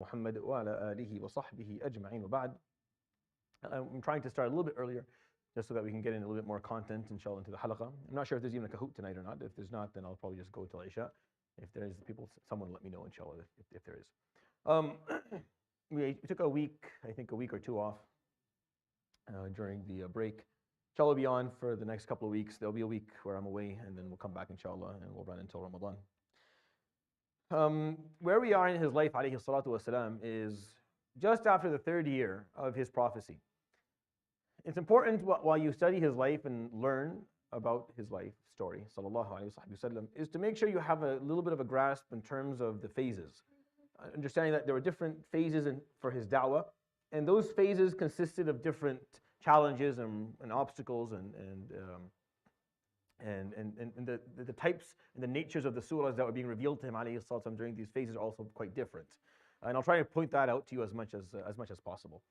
Muhammad wa ala alihi wa sahbihi ajma'in wa ba'd. I'm trying to start a little bit earlier just so that we can get in a little bit more content, inshallah, into the halaqah. I'm not sure if there's even a kahoot tonight or not. If there's not, then I'll probably just go till Isha. If there is people, someone let me know, inshallah, if there is. We took a week, I think a week or two off during the break. Inshallah, we'll be on for the next couple of weeks. There'll be a week where I'm away, and then we'll come back, inshallah, and we'll run until Ramadan. Where we are in his life, alayhi salatu wasalam, is just after the 3rd year of his prophecy. It's important while you study his life and learn about his life story, sallallahu alayhi wasallam, is to make sure you have a little bit of a grasp in terms of the phases. Understanding that there were different phases for his dawah, and those phases consisted of different challenges and obstacles and the types and the natures of the surahs that were being revealed to him alayhi salatu during these phases are also quite different. And I'll try to point that out to you as much as possible.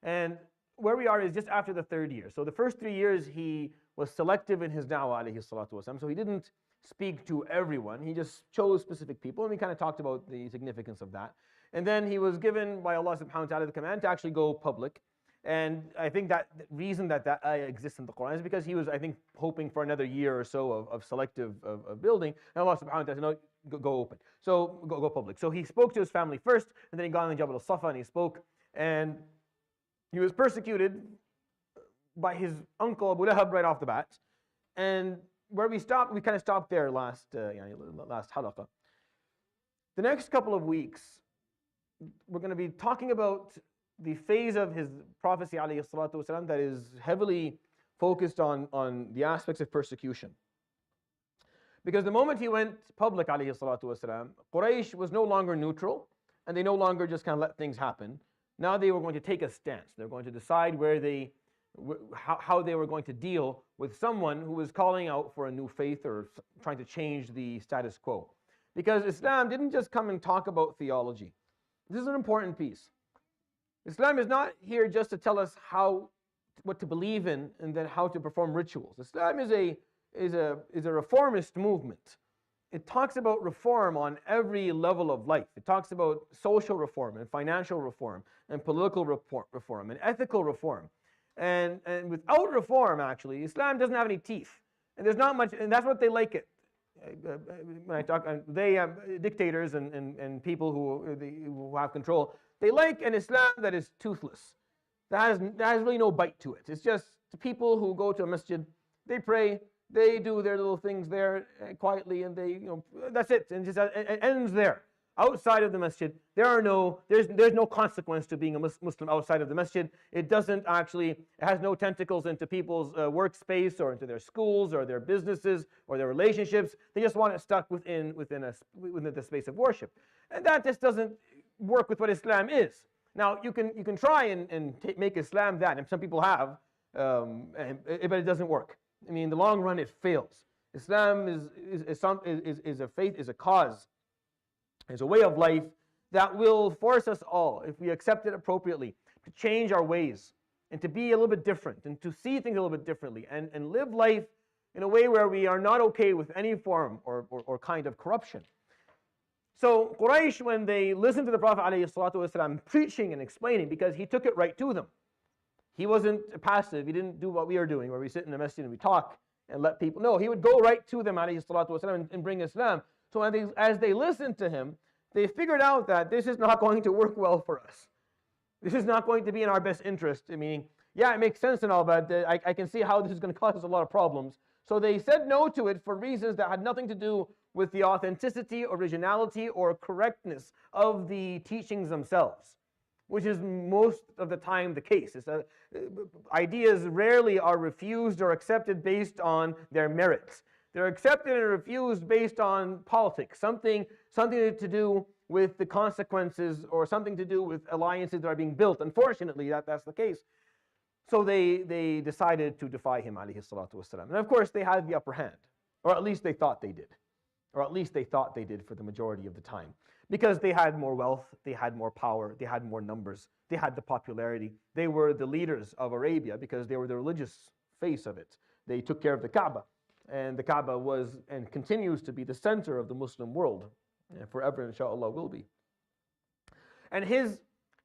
And where we are is just after the 3rd year. So the first 3 years he was selective in his da'wah alayhi salatu wasalam. So he didn't speak to everyone. He just chose specific people, and we kind of talked about the significance of that. And then he was given by Allah subhanahu wa ta'ala the command to actually go public. And I think that the reason that ayah exists in the Quran is because he was, I think, hoping for another year or so of selective building. And Allah subhanahu wa ta'ala said, no, go open. So go public. So he spoke to his family first, and then he got on the Jabal al-Safa and he spoke. And he was persecuted by his uncle Abu Lahab right off the bat. And where we stopped, we kind of stopped there last halaqah. The next couple of weeks, we're going to be talking about the phase of his prophecy alayhi salatu wasalam that is heavily focused on the aspects of persecution. Because the moment he went public alayhi salatu wasalam, Quraysh was no longer neutral, and they no longer just kind of let things happen. Now they were going to take a stance. They're going to decide how they were going to deal with someone who was calling out for a new faith or trying to change the status quo. Because Islam didn't just come and talk about theology. This is an important piece. Islam is not here just to tell us what to believe in and then how to perform rituals. Islam is a reformist movement. It talks about reform on every level of life. It talks about social reform and financial reform and political reform and ethical reform. And without reform, actually, Islam doesn't have any teeth. And there's not much, and that's what they like it. When I talk, dictators and people who have control, they like an Islam that is toothless. That has really no bite to it. It's just the people who go to a masjid, they pray, they do their little things there quietly, and that's it. And it ends there. Outside of the masjid, there's no consequence to being a Muslim outside of the masjid. It has no tentacles into people's workspace or into their schools or their businesses or their relationships. They just want it stuck within the space of worship. And that just doesn't work with what Islam is. Now, you can try and make Islam that, and some people have, but it doesn't work. I mean, in the long run, it fails. Islam is a faith, is a cause, is a way of life that will force us all, if we accept it appropriately, to change our ways and to be a little bit different and to see things a little bit differently and live life in a way where we are not okay with any form or kind of corruption. So Quraysh, when they listened to the Prophet ﷺ preaching and explaining, because he took it right to them. He wasn't passive. He didn't do what we are doing, where we sit in the masjid and we talk and let people know. He would go right to them ﷺ and bring Islam. So as they listened to him, they figured out that this is not going to work well for us. This is not going to be in our best interest. I mean, yeah, it makes sense and all, but I can see how this is going to cause us a lot of problems. So they said no to it for reasons that had nothing to do with the authenticity, originality, or correctness of the teachings themselves, which is most of the time the case. Ideas rarely are refused or accepted based on their merits. They're accepted and refused based on politics, something to do with the consequences or something to do with alliances that are being built. Unfortunately, that's the case. So they decided to defy him, alayhi salatu wasalam. And of course, they had the upper hand, or at least they thought they did. Or at least they thought they did for the majority of the time. Because they had more wealth, they had more power, they had more numbers, they had the popularity. They were the leaders of Arabia because they were the religious face of it. They took care of the Kaaba. And the Kaaba was and continues to be the center of the Muslim world. And forever, inshallah, will be. And his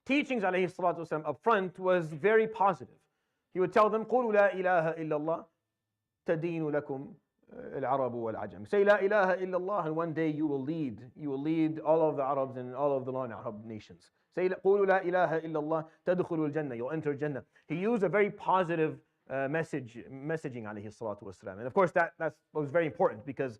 teachings, alayhi salatu wasalam, up front was very positive. He would tell them, قُولُوا لَا إِلَهَ إِلَّا اللَّهِ تَدِينُ لَكُمْ الْعَرَبُ وَالْعَجَمِ. Say La ilaha illallah, and one day you will lead all of the Arabs and all of the non-Arab nations. Say قُولُوا لَا إِلَهَ إِلَّا اللَّهِ تَدْخُلُوا الْجَنَّةِ, you'll enter Jannah. He used a very positive messaging, alayhi salatu wasalam. And of course that was very important, because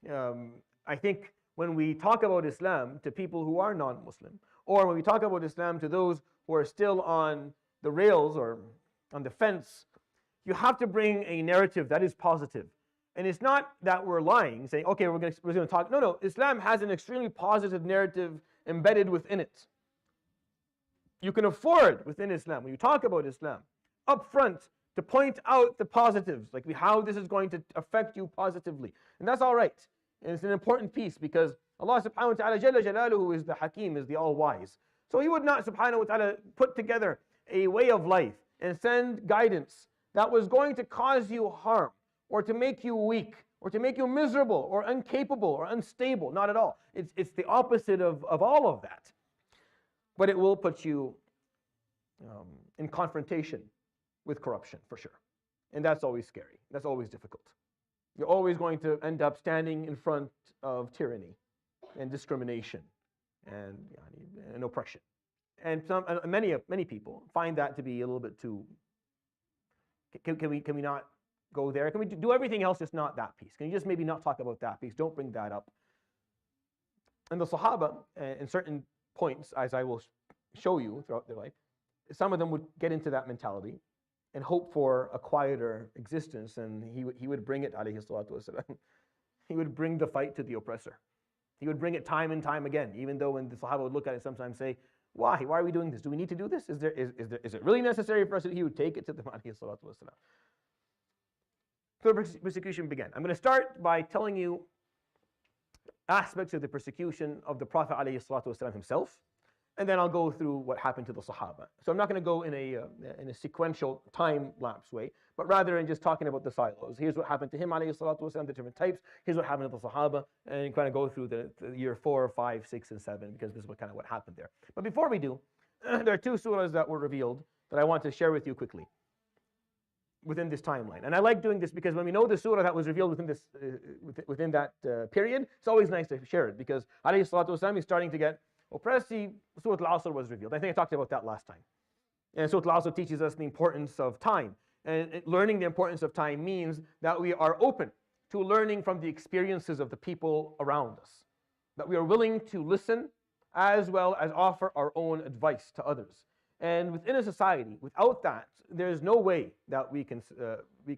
I think when we talk about Islam to people who are non-Muslim, or when we talk about Islam to those who are still on the rails or on the fence, you have to bring a narrative that is positive. And it's not that we're lying, saying, okay, we're going to talk. No, Islam has an extremely positive narrative embedded within it. You can afford within Islam, when you talk about Islam, up front, to point out the positives, like how this is going to affect you positively. And that's all right. And it's an important piece, because Allah subhanahu wa ta'ala, Jalla Jalaluhu, is the Hakim, is the all-wise. So He would not subhanahu wa ta'ala put together a way of life and send guidance that was going to cause you harm, or to make you weak, or to make you miserable, or incapable, or unstable. Not at all. It's the opposite of all of that. But it will put you in confrontation with corruption, for sure. And that's always scary. That's always difficult. You're always going to end up standing in front of tyranny and discrimination and oppression. And many people find that to be a little bit too. Can we not go there? Can we do everything else, just not that piece? Can you just maybe not talk about that piece? Don't bring that up. And the Sahaba, in certain points, as I will show you throughout their life, some of them would get into that mentality and hope for a quieter existence, and he would bring it, alayhi salatu wasalam. He would bring the fight to the oppressor. He would bring it time and time again, even though when the Sahaba would look at it sometimes say, why are we doing this? Do we need to do this? Is it really necessary for us to? He would take it to them, alayhi salatu wasalam. So the persecution began. I'm going to start by telling you aspects of the persecution of the Prophet alayhi salatu wasalam himself, and then I'll go through what happened to the Sahaba. So I'm not going to go in a sequential time-lapse way, but rather in just talking about the silos. Here's what happened to him, alayhi salatu wasalam, the different types. Here's what happened to the Sahaba, and kind of go through the year 4, 5, 6, and 7, because this is what happened there. But before we do, there are 2 surahs that were revealed that I want to share with you quickly within this timeline. And I like doing this because when we know the surah that was revealed within that period, it's always nice to share it, because alayhi salatu wasalam is starting to get oppressed. Surah Al-Asr was revealed. I think I talked about that last time. And Surah Al-Asr teaches us the importance of time. And learning the importance of time means that we are open to learning from the experiences of the people around us. That we are willing to listen as well as offer our own advice to others. And within a society, without that, there's no way that we can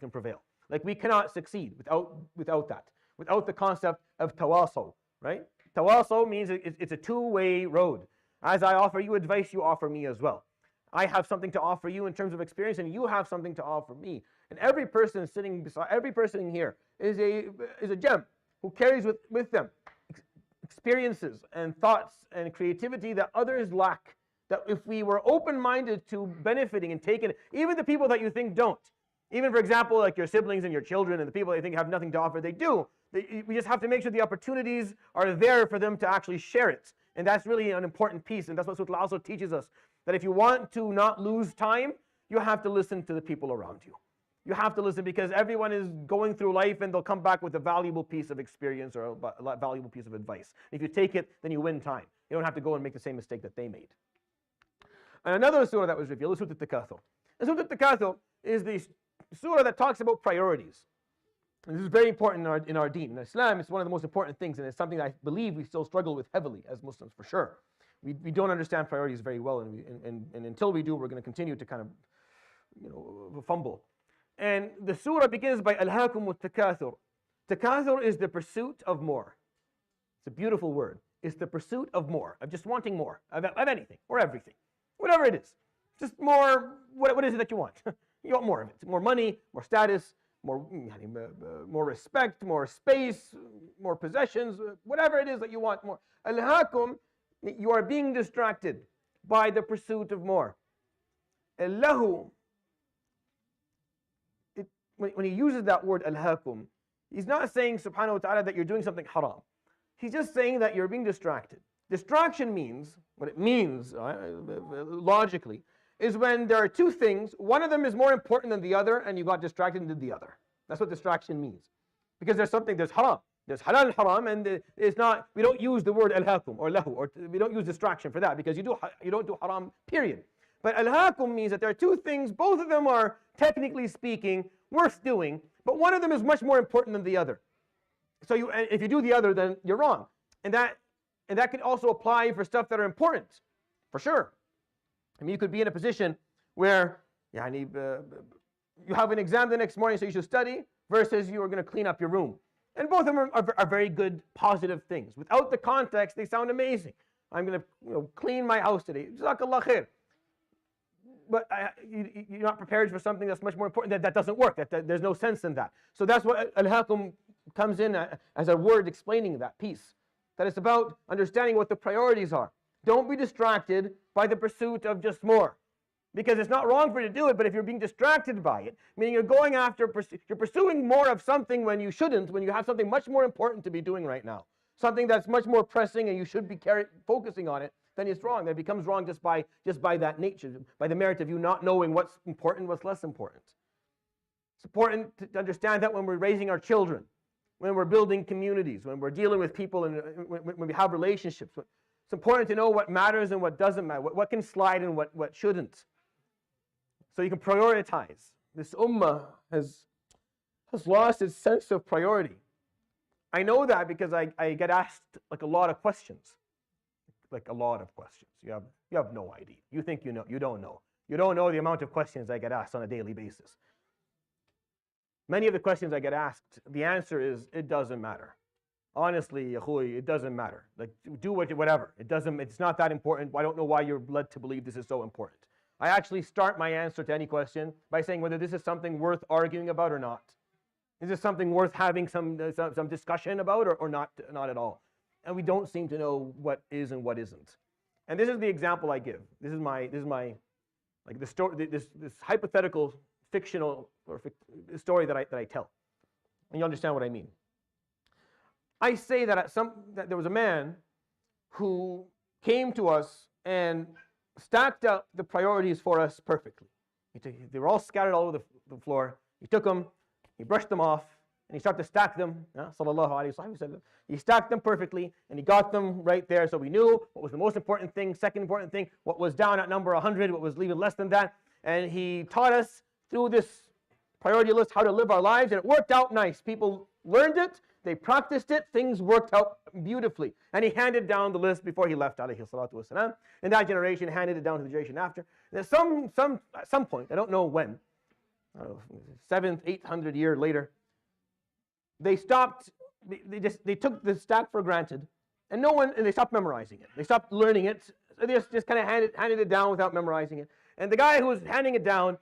prevail. Like, we cannot succeed without that. Without the concept of tawasaw, right? Tawasaw means it's a two-way road. As I offer you advice, you offer me as well. I have something to offer you in terms of experience, and you have something to offer me. And every person sitting beside, every person here is a gem who carries with them experiences and thoughts and creativity that others lack. That if we were open-minded to benefiting and taking it, even the people that you think don't, even for example, like your siblings and your children and the people that you think have nothing to offer, they do. We just have to make sure the opportunities are there for them to actually share it. And that's really an important piece. And that's what Surah Al-Asr teaches us. That if you want to not lose time, you have to listen to the people around you. You have to listen, because everyone is going through life and they'll come back with a valuable piece of experience or a valuable piece of advice. If you take it, then you win time. You don't have to go and make the same mistake that they made. And another surah that was revealed is Surah Al-Takathur. And Surah Al-Takathur is the surah that talks about priorities. And this is very important in our deen. In Islam, it's one of the most important things, and it's something that I believe we still struggle with heavily as Muslims, for sure. We don't understand priorities very well, and until we do, we're going to continue to kind of fumble. And the surah begins by Alhaakum Takathur. Takathur is the pursuit of more. It's a beautiful word. It's the pursuit of more, of just wanting more, of anything or everything, whatever it is. Just more, what is it that you want? You want more of it. More money, more status, more respect, more space, more possessions, whatever it is that you want more. Alhaakum, you are being distracted by the pursuit of more. Allahu, when he uses that word alhaakum, he's not saying subhanahu wa ta'ala that you're doing something haram. He's just saying that you're being distracted. Distraction means, what it means logically, is when there are two things, one of them is more important than the other, and you got distracted and did the other. That's what distraction means. Because there's haram. There's halal and haram, and it's not, we don't use the word al-hakum or lahu, or we don't use distraction for that, because you don't do haram, period. But al-hakum means that there are two things, both of them are, technically speaking, worth doing, but one of them is much more important than the other. So if you do the other, then you're wrong. And that could also apply for stuff that are important, for sure. I mean, you could be in a position where you have an exam the next morning, so you should study, versus you are going to clean up your room. And both of them are very good, positive things. Without the context, they sound amazing. I'm going to clean my house today. Jazakallah khair. But you're not prepared for something that's much more important. That doesn't work. There's no sense in that. So that's what al-hakum comes in as a word explaining that piece. That it's about understanding what the priorities are. Don't be distracted by the pursuit of just more. Because it's not wrong for you to do it, but if you're being distracted by it, meaning you're going after, you're pursuing more of something when you shouldn't, when you have something much more important to be doing right now, something that's much more pressing and you should be focusing on it, then it's wrong. That becomes wrong just by that nature, by the merit of you not knowing what's important, what's less important. It's important to understand that when we're raising our children, when we're building communities, when we're dealing with people, and when we have relationships, it's important to know what matters and what doesn't matter, what can slide and what shouldn't. So you can prioritize. This ummah has lost its sense of priority. I know that because I get asked like a lot of questions. Like a lot of questions. You have no idea. You think you know. You don't know. You don't know the amount of questions I get asked on a daily basis. Many of the questions I get asked, the answer is, it doesn't matter. Honestly, akhoy, it doesn't matter. Like, do whatever. It's not that important. I don't know why you're led to believe this is so important. I actually start my answer to any question by saying whether this is something worth arguing about or not. Is this something worth having some discussion about or not at all? And we don't seem to know what is and what isn't. And this is the example I give. This is my like the story, this hypothetical fictional story that I tell. And you understand what I mean. I say that that there was a man who came to us and stacked up the priorities for us perfectly. They were all scattered all over the floor. He took them, he brushed them off, and he started to stack them. Sallallahu alaihi wasallam. He stacked them perfectly, and he got them right there. So we knew what was the most important thing, second important thing, what was down at number 100, what was even less than that. And he taught us through this priority list how to live our lives, and it worked out nice. People learned it, they practiced it, things worked out beautifully. And he handed down the list before he left, alayhi salatu wasalam. And that generation handed it down to the generation after. And at some point, I don't know when, 7th, 800 year later, they stopped, they took the stack for granted, and they stopped memorizing it. They stopped learning it. So they just kind of handed it down without memorizing it. And the guy who was handing it down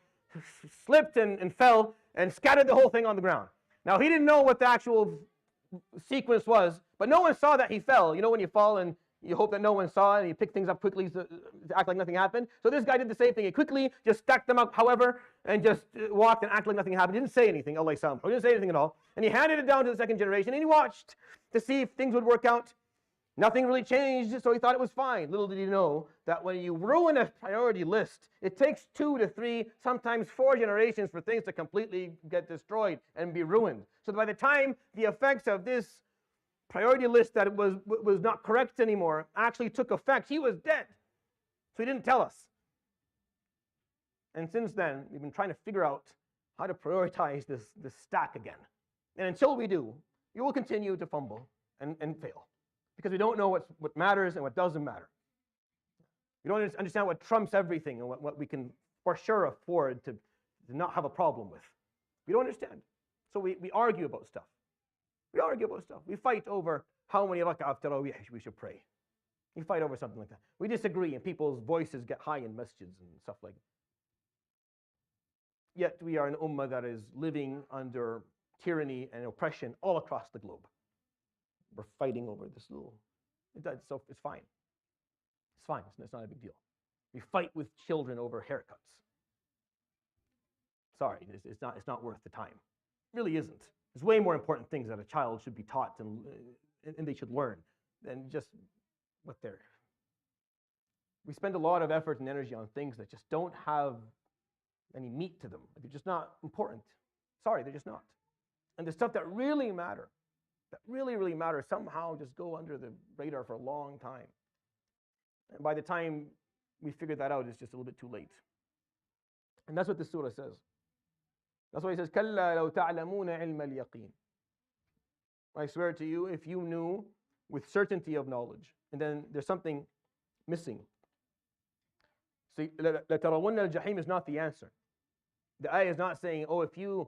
slipped and fell and scattered the whole thing on the ground. Now, he didn't know what the actual sequence was, but no one saw that he fell. You know when you fall and you hope that no one saw it and you pick things up quickly to act like nothing happened? So this guy did the same thing. He quickly just stacked them up, however, and just walked and acted like nothing happened. He didn't say anything, Allah Islam. He didn't say anything at all. And he handed it down to the second generation, and he watched to see if things would work out. Nothing really changed, so he thought it was fine. Little did he know that when you ruin a priority list, it takes 2 to 3, sometimes 4 generations for things to completely get destroyed and be ruined. So by the time the effects of this priority list that was not correct anymore actually took effect, he was dead. So he didn't tell us. And since then, we've been trying to figure out how to prioritize this stack again. And until we do, you will continue to fumble and fail. Because we don't know what matters and what doesn't matter. We don't understand what trumps everything and what we can for sure afford to not have a problem with. We don't understand. So we argue about stuff. We argue about stuff. We fight over how many rak'ah of tarawih we should pray. We fight over something like that. We disagree and people's voices get high in masjids and stuff like that. Yet we are an ummah that is living under tyranny and oppression all across the globe. We're fighting over this little, so it's fine. It's fine, it's not a big deal. We fight with children over haircuts. Sorry, it's not worth the time. It really isn't. There's way more important things that a child should be taught and they should learn than just what they're. We spend a lot of effort and energy on things that just don't have any meat to them. They're just not important. Sorry, they're just not. And the stuff that really matter, that really, really matter, somehow just go under the radar for a long time. And by the time we figure that out, it's just a little bit too late. And that's what this surah says. That's why he says, كَلَّا لَوْ تَعْلَمُونَ عِلْمَ الْيَقِينِ. I swear to you, if you knew with certainty of knowledge, and then there's something missing. See, لَتَرَوُنَّ الْجَحِيمِ is not the answer. The ayah is not saying, oh, if you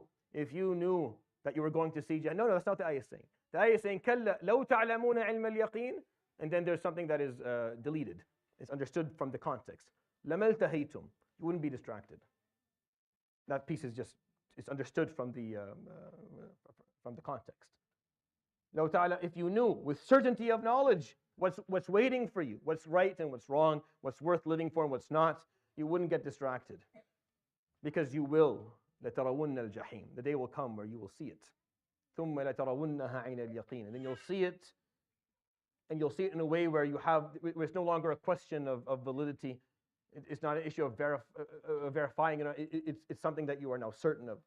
knew that you were going to see Jahannam. No, that's not the ayah saying. The ayah is saying, كَلَّا لَوْ تَعْلَمُونَ عِلْمَ الْيَقِينِ, and then there's something that is deleted. It's understood from the context. لَمَلْتَهَيْتُمْ. You wouldn't be distracted. That piece is just, it's understood from the context. لَوْ تَعْلَمُ, if you knew with certainty of knowledge what's waiting for you, what's right and what's wrong, what's worth living for and what's not, you wouldn't get distracted. Because you will. لَتَرَوُنَّ الْجَحِيمِ. The day will come where you will see it. ثُمَّ لَتَرَوُنَّهَا عَيْنَ الْيَقِينِ. And then you'll see it, and you'll see it in a way where where it's no longer a question of validity. It's not an issue of verifying it. It's something that you are now certain of.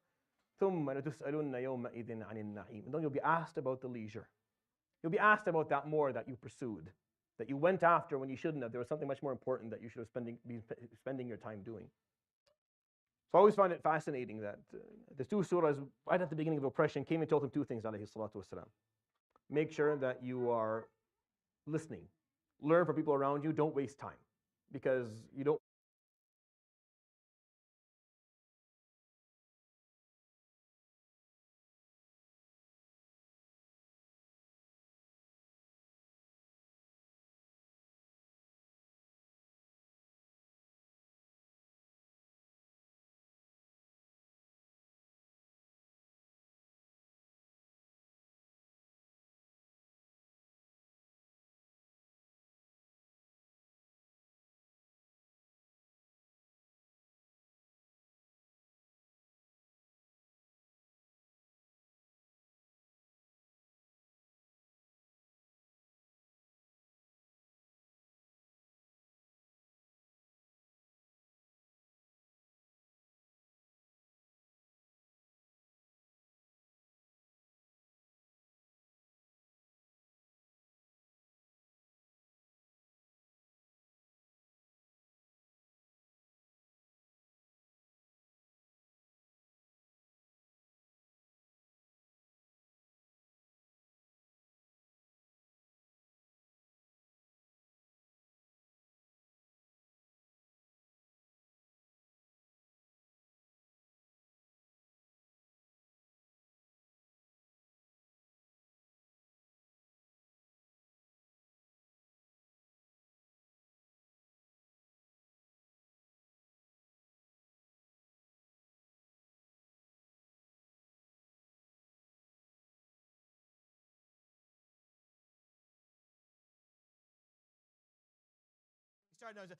ثُمَّ لَتُسْأَلُنَّ يَوْمَئِذٍ عَنِ النَّعِيمِ. And then you'll be asked about the leisure. You'll be asked about that more that you pursued, that you went after when you shouldn't have. There was something much more important that you should have be spending your time doing. So I always find it fascinating that the two surahs, right at the beginning of oppression, came and told him two things, alayhi salatu wasalam. Make sure that you are listening. Learn from people around you. Don't waste time. Because you don't.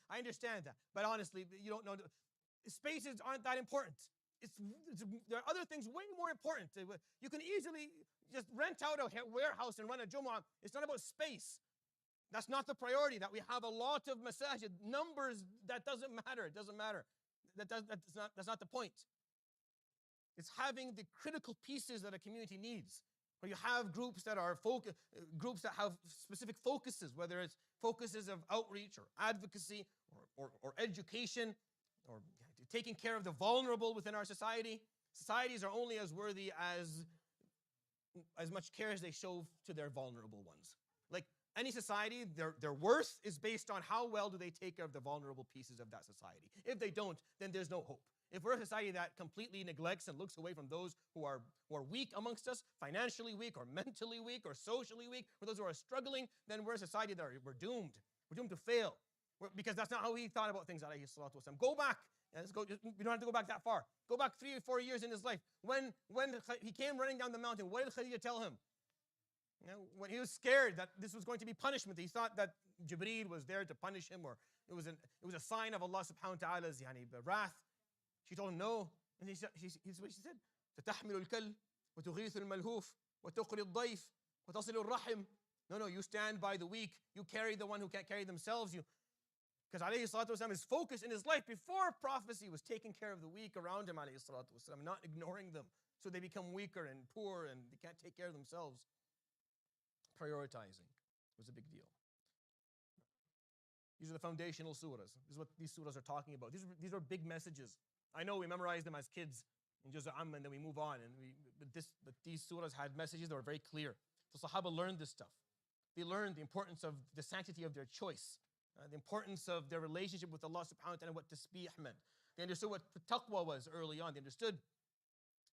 I understand that, but honestly, you don't know. Spaces aren't that important. There are other things way more important. You can easily just rent out a warehouse and run a Jumu'ah. It's not about space. That's not the priority. That we have a lot of masajid. Numbers, that doesn't matter. It doesn't matter. That's not the point. It's having the critical pieces that a community needs. Where you have groups that are groups that have specific focuses, whether it's focuses of outreach or advocacy or education or taking care of the vulnerable within our society. Societies are only as worthy as much care as they show to their vulnerable ones. Like any society, their worth is based on how well do they take care of the vulnerable pieces of that society. If they don't, then there's no hope. If we're a society that completely neglects and looks away from those who are weak amongst us, financially weak or mentally weak or socially weak, or those who are struggling, then we're a society that we're doomed. We're doomed to fail. Because that's not how he thought about things, alayhi salatu wasalam. Go back. You don't have to go back that far. Go back 3 or 4 years in his life. When he came running down the mountain, what did Khadija tell him? When he was scared that this was going to be punishment, he thought that Jibreel was there to punish him, or it was a sign of Allah subhanahu wa ta'ala's wrath. She told him no, and here's what she said: تَتَحْمِلُ الْكَلْ وَتُغِيثُ الْمَلْهُوفِ وَتُقْرِي الضَّيْفِ وَتَصِلُ الرَّحِمِ. No, you stand by the weak. You carry the one who can't carry themselves. Because alayhi salatu wasalam, his focus in his life before prophecy was taking care of the weak around him, alayhi salatu wasalam, not ignoring them. So they become weaker and poor and they can't take care of themselves. Prioritizing was a big deal. These are the foundational surahs. This is what these surahs are talking about. These are big messages. I know we memorize them as kids in Juz' Amma and then we move on. But these surahs had messages that were very clear. So Sahaba learned this stuff. They learned the importance of the sanctity of their choice, the importance of their relationship with Allah subhanahu wa ta'ala, and what tasbih meant. They understood what taqwa was early on. They understood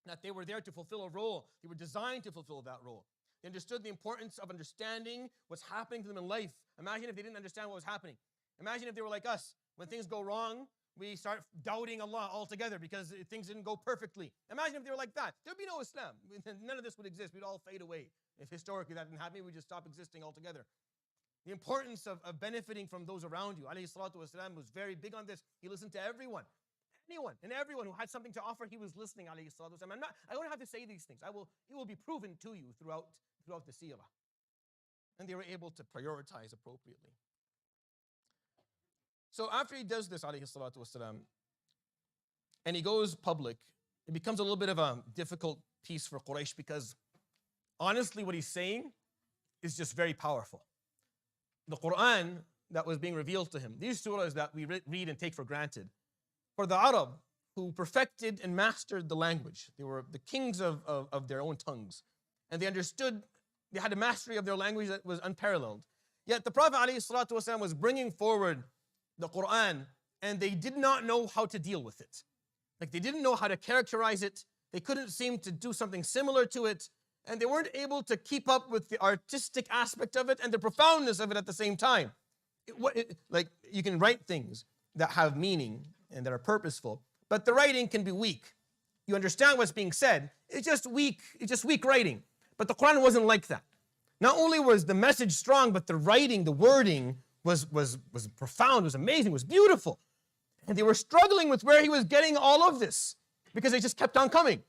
that they were there to fulfill a role. They were designed to fulfill that role. They understood the importance of understanding what's happening to them in life. Imagine if they didn't understand what was happening. Imagine if they were like us. When things go wrong, we start doubting Allah altogether because things didn't go perfectly. Imagine if they were like that. There'd be no Islam. None of this would exist. We'd all fade away. If historically that didn't happen, we'd just stop existing altogether. The importance of benefiting from those around you. Alayhi salatu wasalam was very big on this. He listened to everyone. Anyone and everyone who had something to offer, he was listening, alayhi salatu wasalam. I don't have to say these things. It will be proven to you throughout the seerah. And they were able to prioritize appropriately. So after he does this, alayhi salatu wasalam, and he goes public, it becomes a little bit of a difficult piece for Quraysh because honestly, what he's saying is just very powerful. The Quran that was being revealed to him, these surahs that we read and take for granted, for the Arab who perfected and mastered the language, they were the kings of their own tongues, and they understood, they had a mastery of their language that was unparalleled. Yet the Prophet ﷺ was bringing forward the Quran, and they did not know how to deal with it. Like they didn't know how to characterize it. They couldn't seem to do something similar to it. And they weren't able to keep up with the artistic aspect of it and the profoundness of it at the same time. Like you can write things that have meaning and that are purposeful, but the writing can be weak. You understand what's being said. It's just weak writing. But the Quran wasn't like that. Not only was the message strong, but the writing, the wording was profound, was amazing, was beautiful. And they were struggling with where he was getting all of this because they just kept on coming.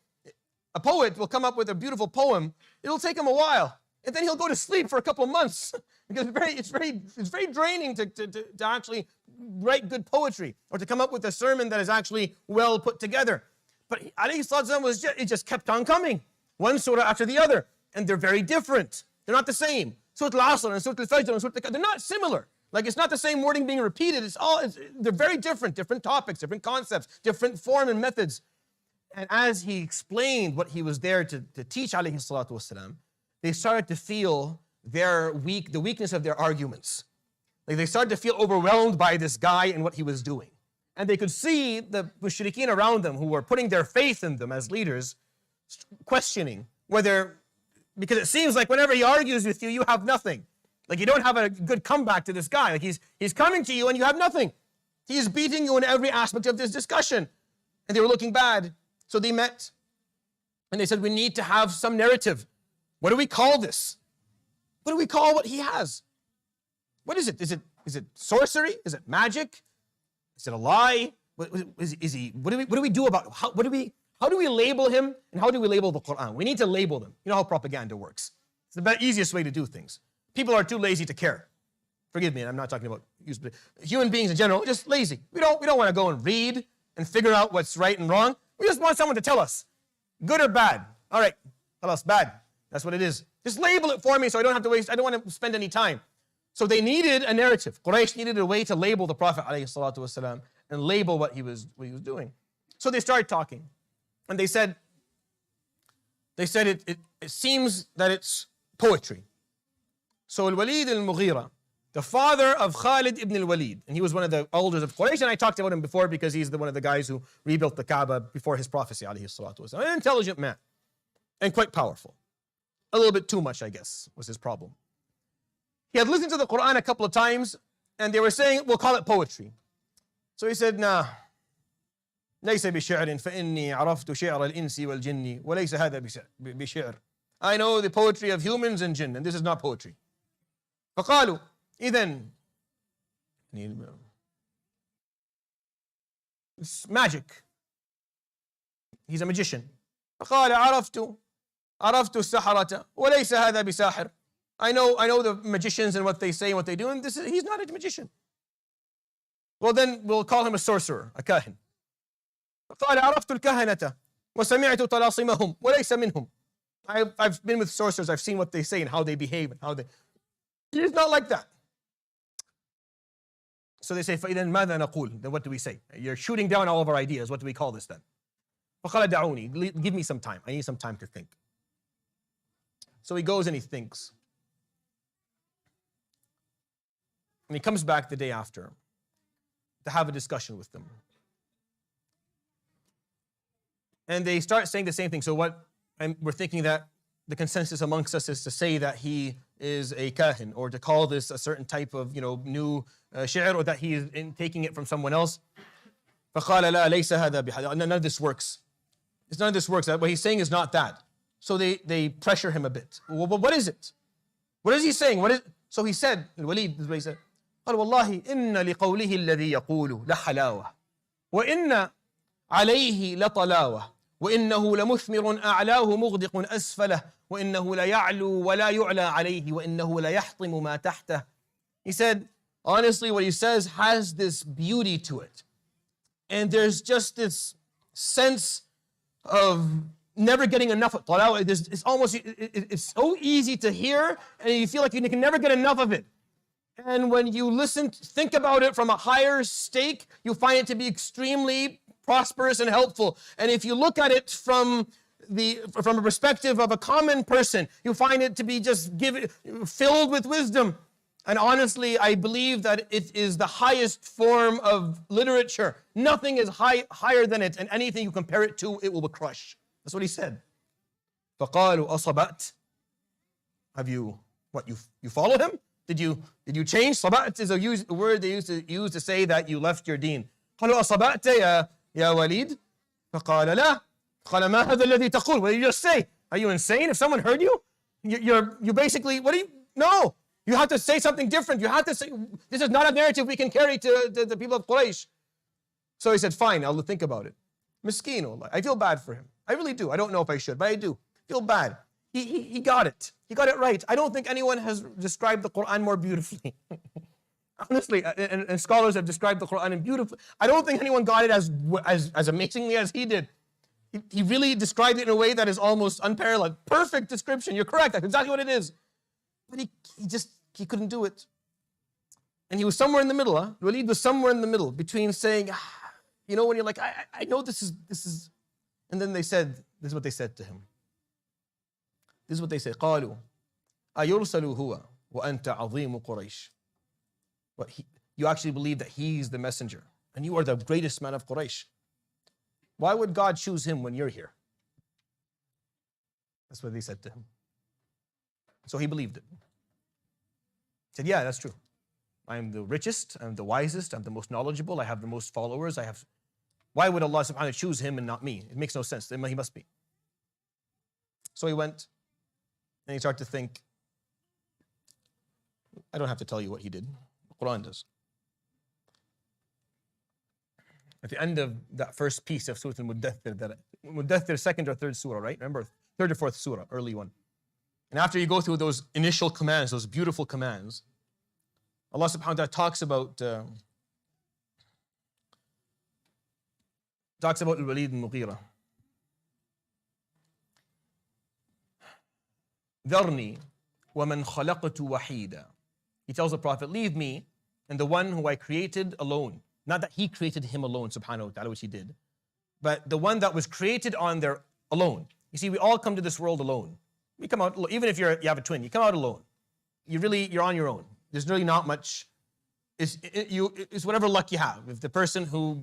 A poet will come up with a beautiful poem. It'll take him a while, and then he'll go to sleep for a couple of months because it's very draining to actually write good poetry or to come up with a sermon that is actually well put together. But alayhi salatu it just kept on coming, one surah after the other, and they're very different. They're not the same. Surah Al-Asr and Surah Al-Fajr and Surah Al-Qadr, they're not similar. Like it's not the same wording being repeated. They're very different topics, different concepts, different form and methods. And as he explained what he was there to teach, alayhi salatu wasalam, they started to feel the weakness of their arguments. Like they started to feel overwhelmed by this guy and what he was doing. And they could see the mushrikeen around them who were putting their faith in them as leaders, questioning whether, because it seems like whenever he argues with you, you have nothing. Like you don't have a good comeback to this guy. Like he's coming to you and you have nothing. He's beating you in every aspect of this discussion. And they were looking bad. So they met and they said, we need to have some narrative. What do we call this? What do we call what he has? What is it? Is it sorcery? Is it magic? Is it a lie? What do we do about it? How do we label him and how do we label the Quran? We need to label them. You know how propaganda works. It's the easiest way to do things. People are too lazy to care. Forgive me, I'm not talking about human beings in general, just lazy. We don't want to go and read and figure out what's right and wrong. We just want someone to tell us, good or bad. All right, tell us bad. That's what it is. Just label it for me so I don't have to waste, I don't want to spend any time. So they needed a narrative. Quraysh needed a way to label the Prophet ﷺ and label what he was doing. So they started talking. And they said it seems that it's poetry. So Al-Walid al-Mughira, the father of Khalid ibn al-Walid, and he was one of the elders of Quraysh, and I talked about him before because he's one of the guys who rebuilt the Kaaba before his prophecy, alayhi salatu wasalam. An intelligent man and quite powerful. A little bit too much, I guess, was his problem. He had listened to the Quran a couple of times, and they were saying, we'll call it poetry. So he said, nah, ليس بشعر فإني عرفت شعر الإنس والجن وليس هذا بشعر. I know the poetry of humans and jinn, and this is not poetry. فقالوا إذن it's magic. He's a magician. فقال عرفت السحرة وليس هذا بساحر. I know the magicians and what they say and what they do, and he's not a magician. Well, then we'll call him a sorcerer, a kahin. قال عرفت الكهنة وسمعت طلاسمهم وليس منهم. I've been with sorcerers, I've seen what they say and how they behave and how they... He's not like that. So they say, فإذا ماذا نقول? Then what do we say? You're shooting down all of our ideas. What do we call this then? فقال دعوني. Give me some time. I need some time to think. So he goes and he thinks. And he comes back the day after to have a discussion with them. And they start saying the same thing. So we're thinking that the consensus amongst us is to say that he is a kahin, or to call this a certain type of, new shi'r, or that he is taking it from someone else. فقال لا ليس هذا بحال. None of this works. None of this works. What he's saying is not that. So they pressure him a bit. Well, what is it? What is he saying? So he said, Walid, this is what he said. قال والله إن لقوله الذي يقول لحلاوة وإن عليه لطلاوة وإنه لمثمر أعلاه مغدق أسفله وإنه ليعلو ولا يعلى عليه وإنه ليحطم ما تحته. He said, honestly, what he says has this beauty to it. And there's just this sense of never getting enough of talawa. It's so easy to hear, and you feel like you can never get enough of it. And when you think about it from a higher stake, you find it to be extremely prosperous and helpful. And if you look at it from a perspective of a common person, you find it to be just filled with wisdom. And honestly, I believe that it is the highest form of literature. Nothing is higher than it, and anything you compare it to, it will be crushed. That's what he said. فَقَالُوا أَصَبَأْتَ. Have you follow him? Did you change? Sabat is a word they used to use to say that you left your deen. قالوا أصبأت يا وليد. فقال لا. قال ما هذا الذي تقول? What did you just say? Are you insane? If someone heard you, you basically, no. You have to say something different. You have to say, this is not a narrative we can carry to the people of Quraysh. So he said, fine, I'll think about it. Miskeen, Allah. I feel bad for him. I really do. I don't know if I should, but I do. Feel bad. He got it. He got it right. I don't think anyone has described the Quran more beautifully. Honestly, and scholars have described the Quran in beautiful. I don't think anyone got it as amazingly as he did. He really described it in a way that is almost unparalleled. Perfect description. You're correct. That's exactly what it is. But he couldn't do it. And he was somewhere in the middle. Walid was somewhere in the middle between saying, when you're like, I know this is, and then this is what they said to him. This is what they said. قالوا أيرسل هو وأنت عظيم قريش. You actually believe that he's the messenger and you are the greatest man of Quraysh. Why would God choose him when you're here? That's what they said to him. So he believed it. He said, yeah, that's true. I am the richest, I'm the wisest, I'm the most knowledgeable, I have the most followers, why would Allah subhanahu wa ta'ala choose him and not me? It makes no sense. He must be. So he went and he started to think. I don't have to tell you what he did. The Quran does. At the end of that first piece of Surah Al-Muddathir, second or third surah, right? Remember, third or fourth surah, early one. And after you go through those initial commands, those beautiful commands, Allah subhanahu wa ta'ala talks about Al-Walid al-Mughira. ذَرْنِي وَمَنْ خَلَقْتُ وَحِيدًا. He tells the Prophet, leave me and the one who I created alone. Not that he created him alone, subhanahu wa ta'ala, which he did, but the one that was created on their alone. You see, we all come to this world alone. We come out, even if you have a twin, you come out alone. You're on your own. There's really not much. It's whatever luck you have. If the person who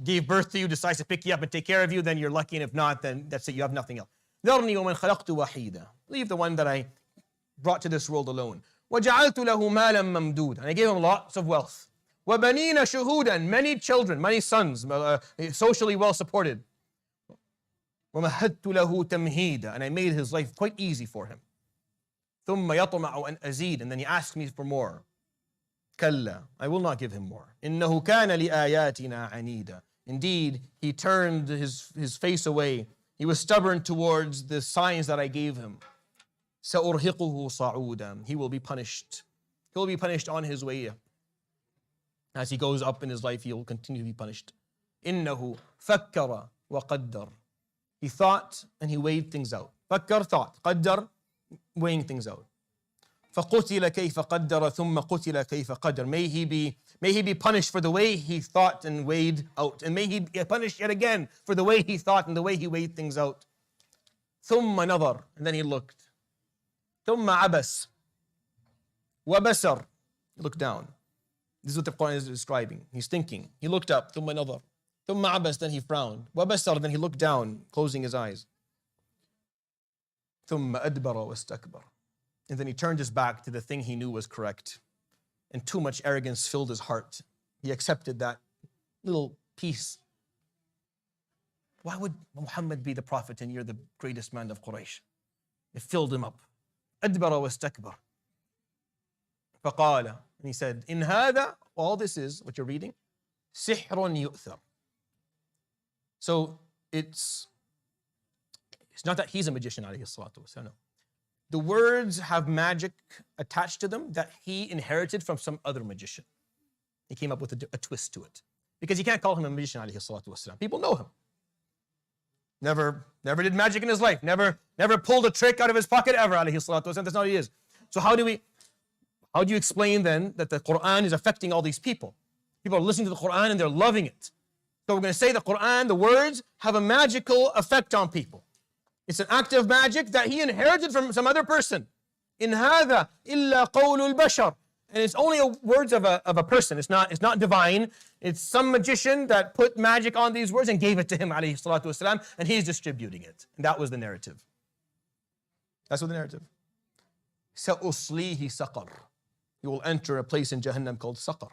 gave birth to you decides to pick you up and take care of you, then you're lucky, and if not, then that's it, you have nothing else. ذَرْنِي وَمَنْ خَلَقْتُ وَحِيدًا. Leave the one that I brought to this world alone. وَجَعَلْتُ لَهُ مَالًا مَمْدُودًا. And I gave him lots of wealth. وَبَنِينَ شُهُودًا. Many children, many sons, socially well supported. وَمَهَدْتُ لَهُ تَمْهِيدًا. And I made his life quite easy for him. ثُمَّ يَطْمَعُ أَنْ أَزِيدًا. And then he asked me for more. كَلَّا. I will not give him more. إِنَّهُ كَانَ لِآيَاتِنَا عَنِيدًا. Indeed, he turned his face away. He was stubborn towards the signs that I gave him. سأرهقه صعودا. He will be punished. He will be punished on his way. As he goes up in his life, he will continue to be punished. إنه فكر وقدر. He thought and he weighed things out. فكر, thought. قدر, weighing things out. فقتل كيف قدر ثم قتل كيف قدر. May he be punished for the way he thought and weighed out. And may he be punished yet again for the way he thought and the way he weighed things out. ثم نظر. And then he looked. ثم عبس وبسر. He looked down. This is what the Quran is describing. He's thinking. He looked up. ثم نظر. ثم عبس. Then he frowned. وبسر. Then he looked down, closing his eyes. ثم أدبر واستكبر. And then he turned his back to the thing he knew was correct. And too much arrogance filled his heart. He accepted that little piece. Why would Muhammad be the prophet and you're the greatest man of Quraysh? It filled him up. أدبر واستكبر. فقال, and he said, in هذا, all this is, what you're reading, سحر يؤثر. So it's not that he's a magician, alayhi salatu wasalam. The words have magic attached to them that he inherited from some other magician. He came up with a twist to it. Because you can't call him a magician, alayhi salatu wasalam. People know him. Never did magic in his life. Never pulled a trick out of his pocket ever, alayhi salatu wasalam. That's not what he is. So how do you explain then that the Quran is affecting all these people? People are listening to the Quran and they're loving it. So we're going to say the Quran, the words, have a magical effect on people. It's an act of magic that he inherited from some other person. In هذا إلا قول البشر. And it's only words of a person. It's not divine. It's some magician that put magic on these words and gave it to him, alayhi salatu wasalam, and he's distributing it. And that was the narrative. That's what the narrative. سأصليه سقر. You will enter a place in Jahannam called Saqar.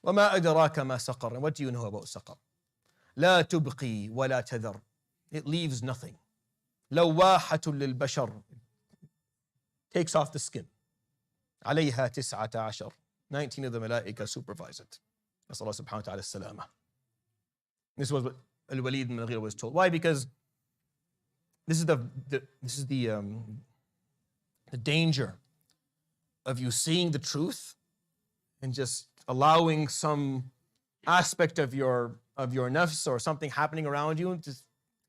وما أدراك ما سقر. And what do you know about Saqar? لا تبقي ولا تذر. It leaves nothing. لواحة للبشر. Takes off the skin. عليها 19. 19 of the malaika supervise it. That's Allah subhanahu wa ta'ala salama. This was what Al-Walid ibn Mughira was told. Why? Because this is the danger of you seeing the truth and just allowing some aspect of your nafs or something happening around you to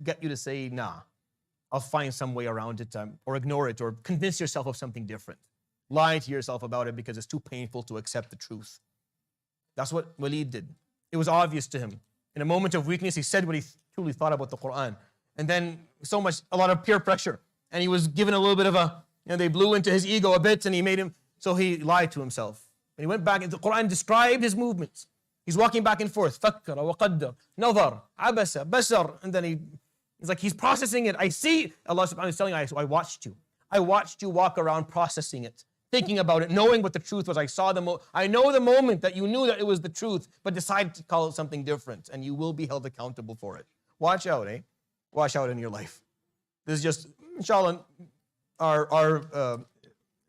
get you to say, nah, I'll find some way around it, or ignore it, or convince yourself of something different. Lie to yourself about it because it's too painful to accept the truth. That's what Walid did. It was obvious to him. In a moment of weakness, he said what he truly thought about the Quran. And then a lot of peer pressure. And he was given a little bit of they blew into his ego a bit and he made him, so he lied to himself. And he went back, and the Quran described his movements. He's walking back and forth. فكر وقدر نظر عبس بسر. And then he's like, he's processing it. I see, Allah subhanahu wa ta'ala is telling you, I watched you. I watched you walk around processing it, thinking about it, knowing what the truth was. I know the moment that you knew that it was the truth, but decided to call it something different, and you will be held accountable for it. Watch out, Watch out in your life. This is just, inshallah, our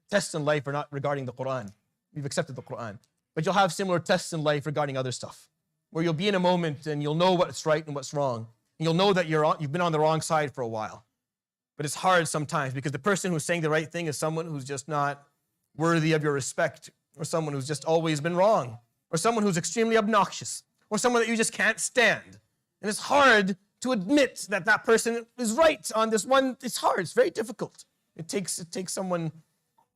tests in life are not regarding the Quran. We've accepted the Quran. But you'll have similar tests in life regarding other stuff, where you'll be in a moment and you'll know what's right and what's wrong. And you'll know that you've been on the wrong side for a while. But it's hard sometimes because the person who's saying the right thing is someone who's just not worthy of your respect, or someone who's just always been wrong, or someone who's extremely obnoxious, or someone that you just can't stand. And it's hard to admit that that person is right on this one. It's hard. It's very difficult. It takes someone,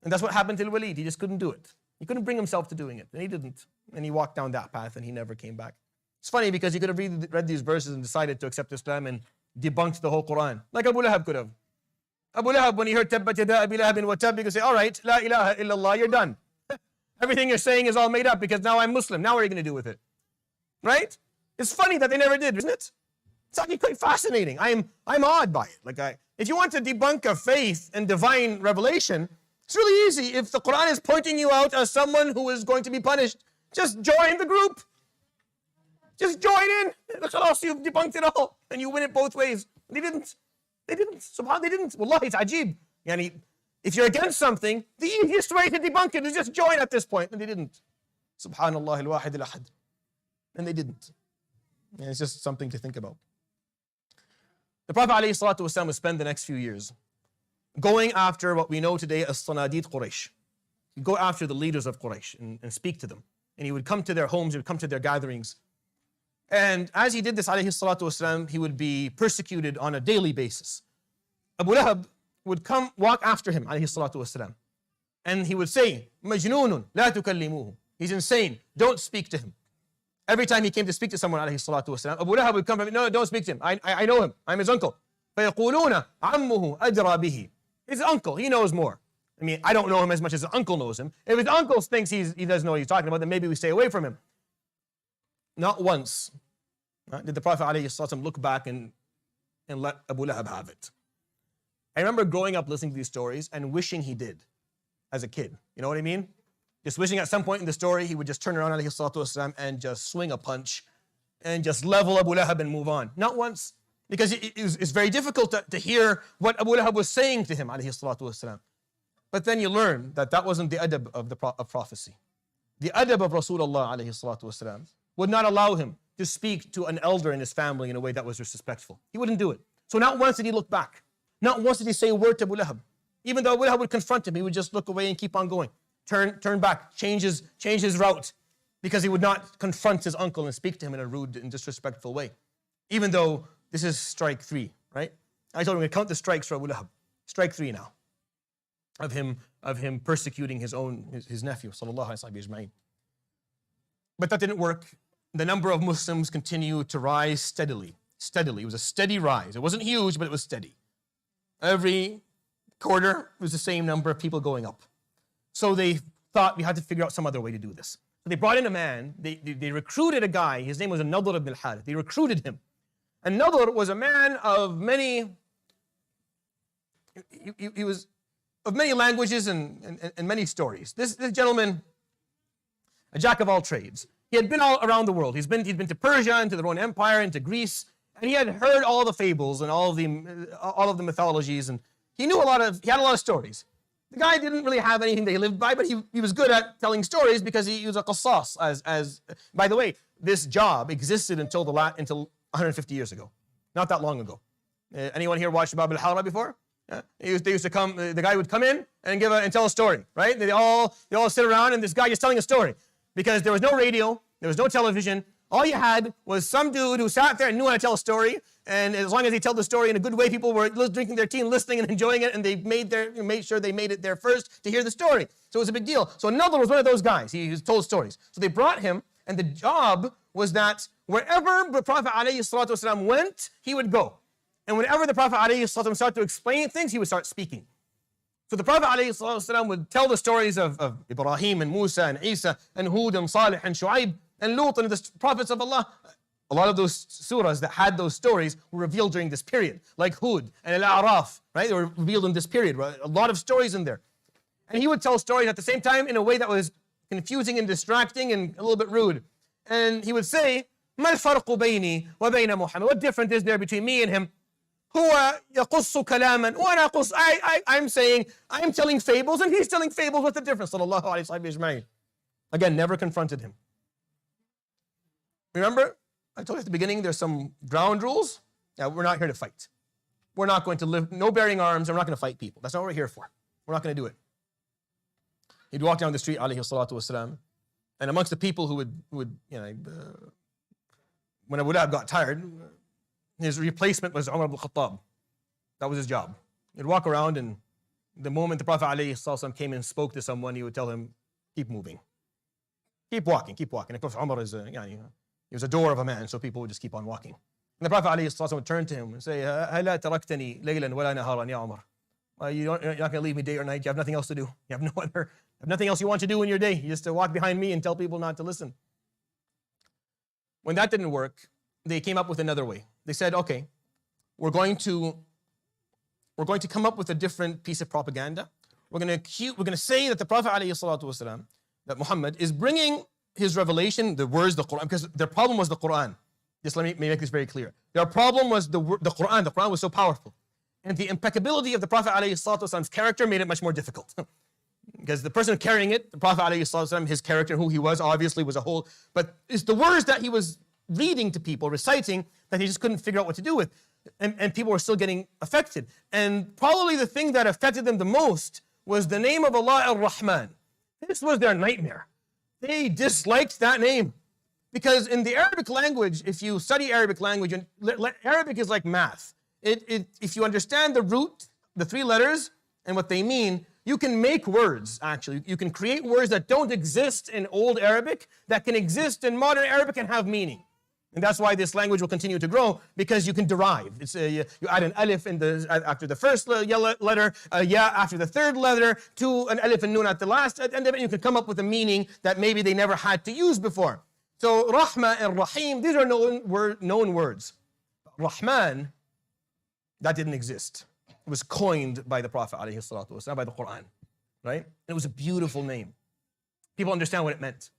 and that's what happened to Al-Walid. He just couldn't do it. He couldn't bring himself to doing it, and he didn't. And he walked down that path, and he never came back. It's funny because he could have read these verses and decided to accept Islam and debunked the whole Quran, like Abu Lahab could have. Abu Lahab, when he heard Tabbat yada Abi Lahabin wa Tab, he could say, all right, la ilaha illallah, you're done. Everything you're saying is all made up because now I'm Muslim. Now what are you going to do with it? Right? It's funny that they never did, isn't it? It's actually quite fascinating. I'm awed by it. If you want to debunk a faith and divine revelation, it's really easy. If the Quran is pointing you out as someone who is going to be punished, just join the group. Just join in. Khalas, you've debunked it all. And you win it both ways. They didn't. Subhanallah, they didn't. Wallahi, it's ajib. If you're against something, the easiest way to debunk it is just join at this point. And they didn't. Subhanallah al-wahid al-ahad. And they didn't. And it's just something to think about. The Prophet ﷺ would spend the next few years going after what we know today as Sanadid Quraysh. He'd go after the leaders of Quraysh and speak to them. And he would come to their homes, he would come to their gatherings. And as he did this, alayhi salatu wasalam, he would be persecuted on a daily basis. Abu Lahab would come, walk after him, alayhi salatu wasalam. And he would say, Majnoonun, la tukallimuhu. He's insane, don't speak to him. Every time he came to speak to someone, alayhi salatu wasalam, Abu Lahab would come and no, don't speak to him. I know him, I'm his uncle. فَيَقُولُونَ عَمُّهُ أَدْرَى بِهِ. His uncle, he knows more. I mean, I don't know him as much as his uncle knows him. If his uncle thinks he doesn't know what he's talking about, then maybe we stay away from him. Not once did the Prophet ﷺ look back and let Abu Lahab have it. I remember growing up listening to these stories and wishing he did as a kid. You know what I mean? Just wishing at some point in the story he would just turn around ﷺ and just swing a punch and just level Abu Lahab and move on. Not once. Because it's very difficult to hear what Abu Lahab was saying to him ﷺ. But then you learn that that wasn't the adab of prophecy. The adab of Rasulullah ﷺ would not allow him to speak to an elder in his family in a way that was disrespectful. He wouldn't do it. So not once did he look back. Not once did he say a word to Abu Lahab. Even though Abu Lahab would confront him, he would just look away and keep on going. Turn back, change his route, because he would not confront his uncle and speak to him in a rude and disrespectful way. Even though this is strike 3, right? I told him to count the strikes for Abu Lahab. Strike 3 now. Of him persecuting his nephew, sallallahu alaihi wasallam. But that didn't work. The number of Muslims continued to rise steadily. Steadily. It was a steady rise. It wasn't huge, but it was steady. Every quarter was the same number of people going up. So they thought we had to figure out some other way to do this. So they brought in a man. They recruited a guy. His name was Nadr ibn al-Harith. They recruited him. And Nadr was a man of many. He was of many languages and many stories. This gentleman, a jack of all trades. He had been all around the world. He'd been to Persia, and to the Roman Empire, and to Greece, and he had heard all the fables and all of the mythologies, and he had a lot of stories. The guy didn't really have anything that he lived by, but he was good at telling stories because he was a qassas. As by the way, this job existed until 150 years ago, not that long ago. Anyone here watched Bab al-Halaqah before? Yeah. They used to come. The guy would come in and tell a story, right? They all sit around, and this guy is telling a story because there was no radio, there was no television. All you had was some dude who sat there and knew how to tell a story. And as long as he told the story in a good way, people were drinking their tea and listening and enjoying it, and they made sure they made it there first to hear the story. So it was a big deal. So Nadr was one of those guys. He told stories. So they brought him, and the job was that wherever the Prophet ﷺ went, he would go. And whenever the Prophet ﷺ started to explain things, he would start speaking. So the Prophet ﷺ would tell the stories of Ibrahim and Musa and Isa and Hud and Salih and Shu'aib and Lut and the prophets of Allah. A lot of those surahs that had those stories were revealed during this period, like Hud and Al-A'raf, right? They were revealed in this period, right? A lot of stories in there. And he would tell stories at the same time in a way that was confusing and distracting and a little bit rude. And he would say, مَا الْفَرْقُ بَيْنِي وَبَيْنَ مُحَمَّدٍ? What difference is there between me and him? هو يقص كلاما وأنا أقص. I'm telling fables and he's telling fables. What's the difference? Sallallahu alayhi wa sallam. Again, never confronted him. Remember, I told you at the beginning there's some ground rules. Yeah, we're not here to fight. We're not going to live, no bearing arms, and we're not going to fight people. That's not what we're here for. We're not going to do it. He'd walk down the street, alayhi salatu wasalam, and amongst the people who would when Abu Lahab got tired, his replacement was Umar ibn Khattab. That was his job. He'd walk around, and the moment the Prophet ﷺ came and spoke to someone, he would tell him, keep moving. Keep walking, keep walking. And Prophet Umar he was a door of a man, so people would just keep on walking. And the Prophet ﷺ would turn to him and say, هَلَا تَرَكْتَنِي لَيْلًا وَلَا نَهَارًا يَا عُمَرَ. You're not going to leave me day or night. You have nothing else to do. You have nothing else you want to do in your day. You just to walk behind me and tell people not to listen. When that didn't work, they came up with another way. They said, okay, we're going to come up with a different piece of propaganda. We're going to say that the Prophet ﷺ, that Muhammad is bringing his revelation, the words, the Quran, because their problem was the Quran. Just let me make this very clear. Their problem was the Quran. The Quran was so powerful. And the impeccability of the Prophet ﷺ's character made it much more difficult. Because the person carrying it, the Prophet ﷺ, his character, who he was, obviously was a whole, but it's the words that he was reading to people, reciting, that he just couldn't figure out what to do with. and people were still getting affected. And probably the thing that affected them the most was the name of Allah Ar-Rahman. This was their nightmare. They disliked that name. Because in the Arabic language, if you study Arabic language, and Arabic is like math. If you understand the root, the three letters, and what they mean, you can make words, actually. You can create words that don't exist in old Arabic, that can exist in modern Arabic and have meaning. And that's why this language will continue to grow, because you can derive. You add an alif after the first letter, a ya after the third letter, to an alif and nun at the last, and then you can come up with a meaning that maybe they never had to use before. So Rahma and Rahim, these are known words. Rahman, that didn't exist. It was coined by the Prophet ﷺ, by the Quran, right? It was a beautiful name. People understand what it meant.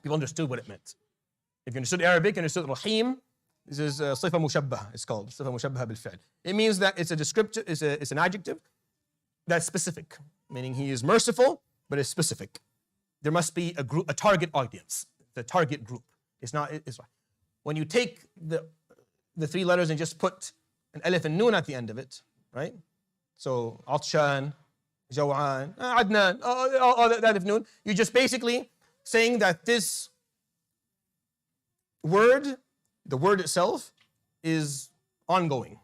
People understood what it meant. If you understood Arabic, you understood Rahim, this is Sifa Mushabbah, it's called Sifa Mushabbah bil Fi'l. It means that it's a descriptive, it's an adjective that's specific, meaning he is merciful, but it's specific. There must be a target audience, the target group. It's when you take the three letters and just put an alif and nun at the end of it, right? So Atshan, Jaw'an, Adnan, all that alif nun. You're just basically saying that this word, the word itself, is ongoing.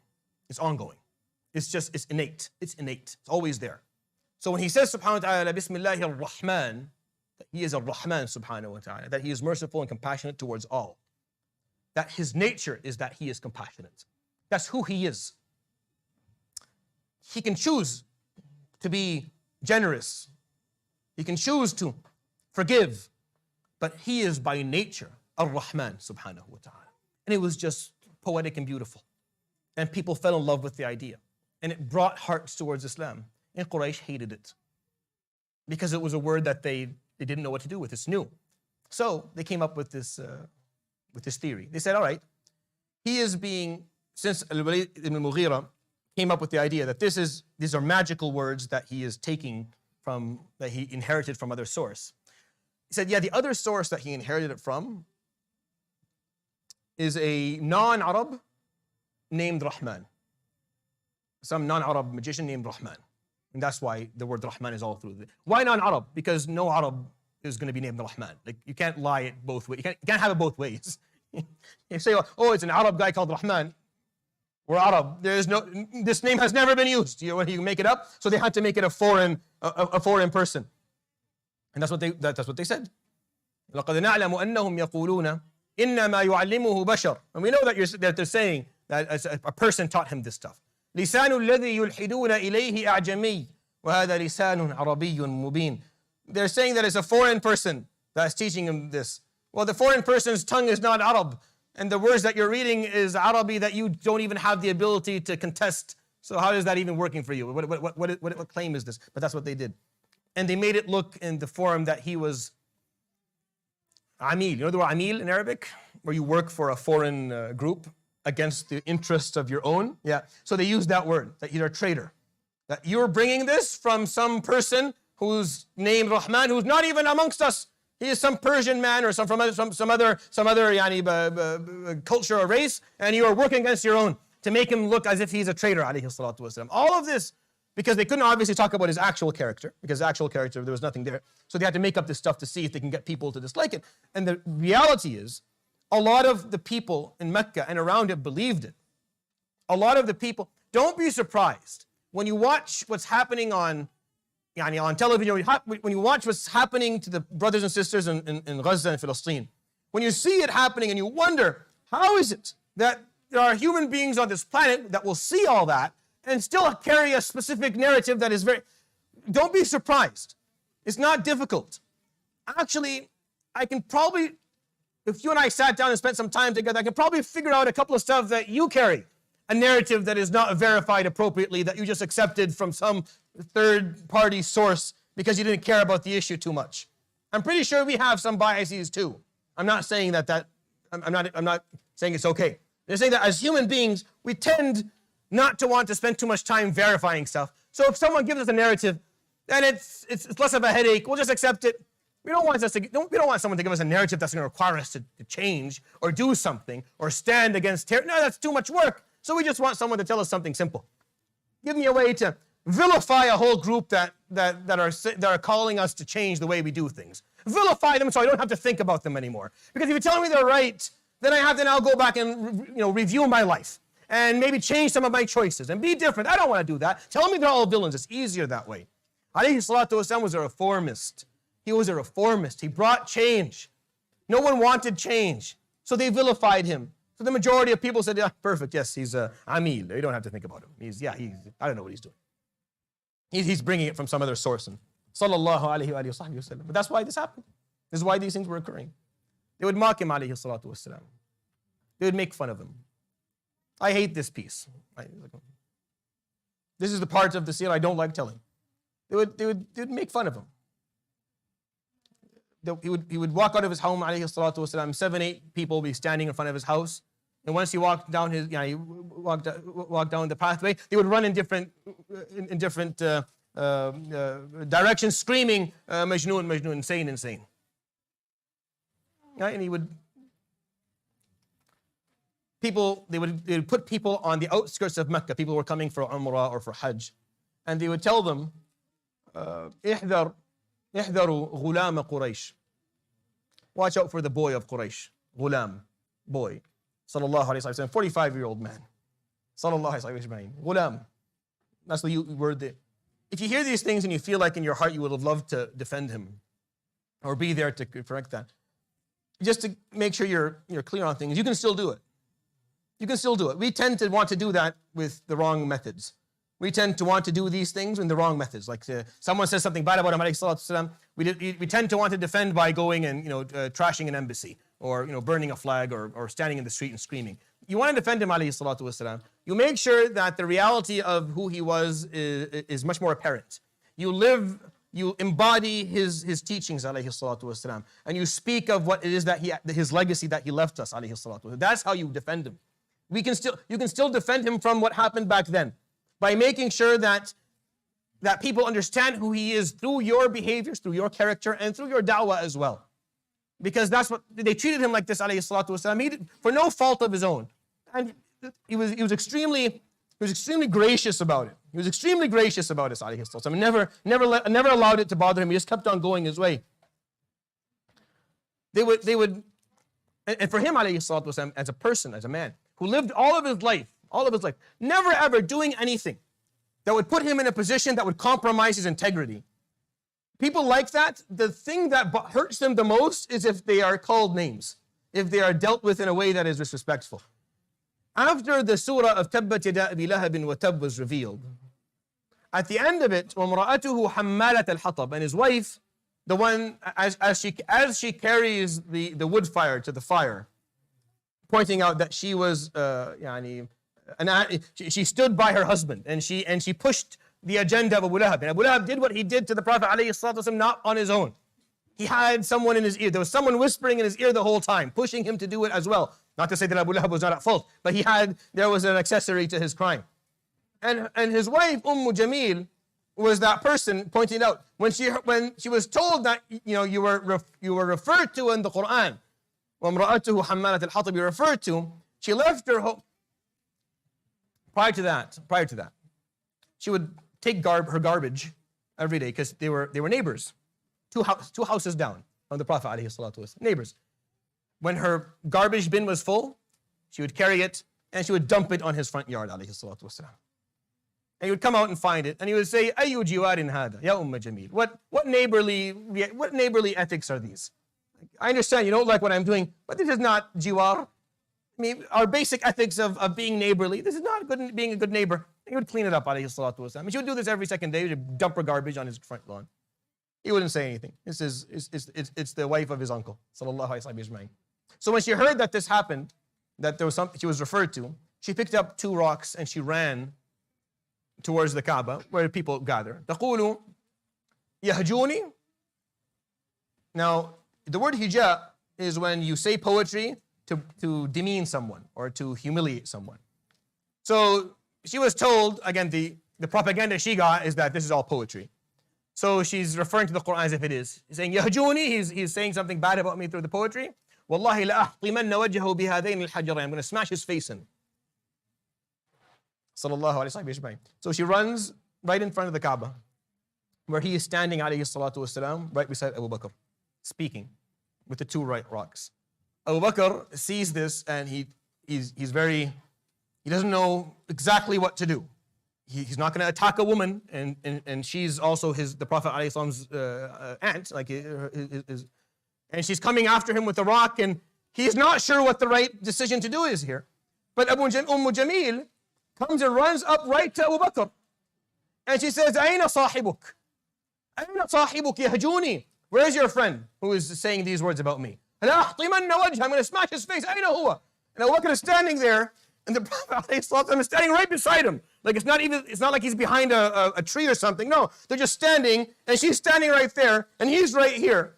It's ongoing. It's innate. It's innate. It's always there. So when he says subhanahu wa ta'ala, Bismillahir Rahman, that he is a Rahman subhanahu wa ta'ala, that he is merciful and compassionate towards all. That his nature is that he is compassionate. That's who he is. He can choose to be generous. He can choose to forgive. But he is by nature Ar-Rahman subhanahu wa ta'ala. And it was just poetic and beautiful. And people fell in love with the idea. And it brought hearts towards Islam. And Quraysh hated it. Because it was a word that they didn't know what to do with. It's new. So they came up with this theory. They said, all right, he is being, since Al-Walid ibn Mughira came up with the idea that these are magical words that he is taking from, that he inherited from other source. He said, yeah, the other source that he inherited it from is a non-Arab named Rahman. Some non-Arab magician named Rahman. And that's why the word Rahman is all through it. Why non-Arab? Because no Arab is going to be named Rahman. Like, you can't lie it both ways. You can't have it both ways. You say, oh, it's an Arab guy called Rahman. We're Arab. This name has never been used. You make it up. So they had to make it a foreign person. And that's what they said. لَقَدْ نَعْلَمُ أَنَّهُمْ يَقُولُونَ إِنَّمَا يُعَلِّمُهُ بَشَرٌ. And we know that they're saying that a person taught him this stuff. لِسَانُ الَّذِي يُلْحِدُونَ إِلَيْهِ أَعْجَمِيٌّ وَهَذَا لِسَانٌ عَرَبِيٌّ مُبِينٌ. They're saying that it's a foreign person that's teaching him this. Well, the foreign person's tongue is not Arab. And the words that you're reading is Arabi that you don't even have the ability to contest. So how is that even working for you? What claim is this? But that's what they did. And they made it look in the form that he was Amil. You know the word Amil in Arabic? Where you work for a foreign group against the interests of your own. Yeah. So they used that word, that you're a traitor. That you're bringing this from some person who's named Rahman, who's not even amongst us. He is some Persian man or some other culture or race, and you are working against your own to make him look as if he's a traitor, alayhi salatu wasalam. All of this, because they couldn't obviously talk about his actual character, because his actual character, there was nothing there. So they had to make up this stuff to see if they can get people to dislike it. And the reality is, a lot of the people in Mecca and around it believed it. A lot of the people, don't be surprised when you watch what's happening on television, when you watch what's happening to the brothers and sisters in Gaza and Palestine, when you see it happening and you wonder, how is it that there are human beings on this planet that will see all that and still carry a specific narrative that is don't be surprised. It's not difficult. Actually, I can probably, if you and I sat down and spent some time together, I can probably figure out a couple of stuff that you carry, a narrative that is not verified appropriately, that you just accepted from some third-party source because you didn't care about the issue too much. I'm pretty sure we have some biases too. I'm not saying I'm not saying it's okay. I'm saying that as human beings, we tend not to want to spend too much time verifying stuff. So if someone gives us a narrative, then it's less of a headache. We'll just accept it. We don't want someone to give us a narrative that's going to require us to change or do something or stand against terror. No, that's too much work. So we just want someone to tell us something simple. Give me a way to vilify a whole group that are calling us to change the way we do things. Vilify them so I don't have to think about them anymore. Because if you tell me they're right, then I have to now go back and review my life and maybe change some of my choices and be different. I don't want to do that. Tell me they're all villains. It's easier that way. Alayhi salatu wasalam was a reformist. He was a reformist. He brought change. No one wanted change. So they vilified him. So the majority of people said, yeah, perfect. Yes, he's Amil. You don't have to think about him. I don't know what he's doing. He's bringing it from some other source. And sallallahu alayhi wa sallam. But that's why this happened. This is why these things were occurring. They would mock him, alayhi salatu wasalam. They would make fun of him. I hate this piece. This is the part of the seerah I don't like telling. They would make fun of him. He would walk out of his home, alayhi salatu wasalam. 7, 8 people would be standing in front of his house. And once he walked down walked down the pathway, they would run in different directions, screaming, Majnoon, Majnoon, insane, insane. Right? And they would put people on the outskirts of Mecca. People were coming for Umrah or for Hajj. And they would tell them, احذروا غلام قريش. Watch out for the boy of Quraysh. Ghulam, boy. Sallallahu alayhi wa sallam, 45-year-old man. Sallallahu alayhi wa sallam. Ghulam. That's the word there. If you hear these things and you feel like in your heart you would have loved to defend him or be there to correct that, just to make sure you're clear on things, you can still do it. You can still do it. We tend to want to do that with the wrong methods. We tend to want to do these things in the wrong methods. Like someone says something bad about him, alayhi salatu wasalam, we tend to want to defend by going and trashing an embassy or burning a flag or standing in the street and screaming. You want to defend him, alayhi salatu wasalam. You make sure that the reality of who he was is much more apparent. You embody his teachings, alayhi salatu wasalam, and you speak of what it is that his legacy that he left us, alayhi salatu wasalam. That's how you defend him. You can still defend him from what happened back then, by making sure that people understand who he is through your behaviors, through your character, and through your dawah as well. Because that's what they treated him like this, alayhi salatu wasalam, for no fault of his own. And he was extremely gracious about it. He was extremely gracious about it, alayhi salatu wasalam. Never allowed it to bother him. He just kept on going his way. They would, and for him, alayhi salatu wasalam, as a person, as a man, who lived all of his life, never ever doing anything that would put him in a position that would compromise his integrity. People like that, the thing that hurts them the most is if they are called names, if they are dealt with in a way that is disrespectful. After the surah of Tabbat Yada Abi Lahabin wa Tab was revealed, at the end of it, وَمْرَأَتُهُ حَمَّالَةَ الْحَطَبِ, and his wife, the one, as she carries the wood fire to the fire, pointing out that she was, she stood by her husband and she pushed the agenda of Abu Lahab. And Abu Lahab did what he did to the Prophet ﷺ, not on his own. He had someone in his ear. There was someone whispering in his ear the whole time, pushing him to do it as well. Not to say that Abu Lahab was not at fault, but there was an accessory to his crime. And his wife, Jamil, was that person pointing out when she was told that you were referred to in the Quran, وَامْرَأَتُهُ حَمَّالَةَ الْحَطَبِ, you referred to, she left her home. Prior to that, she would take her garbage every day because they were neighbors, two houses down from the Prophet alayhi salatu wasallam, neighbors. When her garbage bin was full, she would carry it and she would dump it on his front yard alayhi salatu wasallam. And he would come out and find it and he would say, "Ayyu jiwarin hada, ya Jamil." What neighborly ethics are these? I understand you don't like what I'm doing, but this is not jiwar. I mean, our basic ethics of being neighborly, this is not being a good neighbor. He would clean it up, alayhi salatu wasalam. And she would do this every second day. She would dump her garbage on his front lawn. He wouldn't say anything. It's the wife of his uncle, sallallahu alayhi wa sallam. So when she heard that this happened, that there was something she was referred to, she picked up 2 rocks and she ran towards the Kaaba, where people gather. تقول يهجوني. Now, the word hijab is when you say poetry to demean someone or to humiliate someone. So she was told, again, the propaganda she got is that this is all poetry. So she's referring to the Quran as if it is. He's saying, Yahjuni, he's saying something bad about me through the poetry. Wallahi la ahqimanna wajhahu bihadain al-hajarain. I'm going to smash his face in. sallallahu alayhi wa sallam. So she runs right in front of the Kaaba, where he is standing, alayhi salatu wasalam, right beside Abu Bakr, speaking with the two right rocks. Abu Bakr sees this and he doesn't know exactly what to do. He's not going to attack a woman, and she's also the Prophet alayhi salam's aunt, like and she's coming after him with a rock, and he's not sure what the right decision to do is here. But Jamil comes and runs up right to Abu Bakr, and she says, "Aina sahibuk? Aina sahibuk yahjuni? Where's your friend who is saying these words about me? I'm going to smash his face. Aina huwa?" And Abu Bakr is standing there, and the Prophet ﷺ is standing right beside him. Like it's not like he's behind a tree or something. No, they're just standing, and she's standing right there, and he's right here.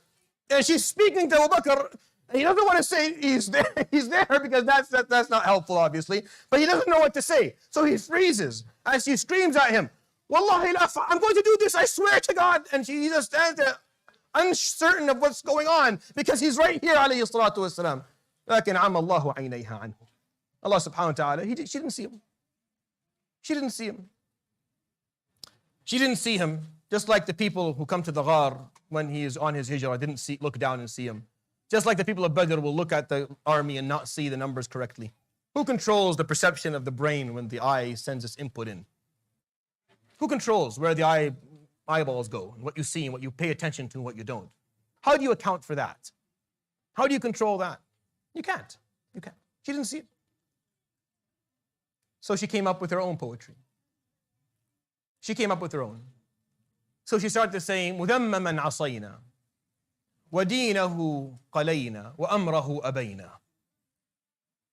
And she's speaking to Abu Bakr, and he doesn't want to say he's there because that's not helpful, obviously. But he doesn't know what to say. So he freezes as she screams at him, "Wallahi la, I'm going to do this, I swear to God." And he just stands there, uncertain of what's going on, because he's right here, alayhi salatu wasalam. لكن عم الله عينيها عنه. Allah subhanahu wa ta'ala, she didn't see him. She didn't see him. She didn't see him, just like the people who come to the ghar when he is on his hijrah didn't look down and see him. Just like the people of Badr will look at the army and not see the numbers correctly. Who controls the perception of the brain when the eye sends its input in? Who controls where the eyeballs go, and what you see and what you pay attention to and what you don't? How do you account for that? How do you control that? You can't. You can't. She didn't see it. So she came up with her own poetry. She came up with her own. So she started saying, مُذَمَّمًا عَصَيْنَا وَدِينَهُ قَلَيْنَا وَأَمْرَهُ أَبَيْنَا.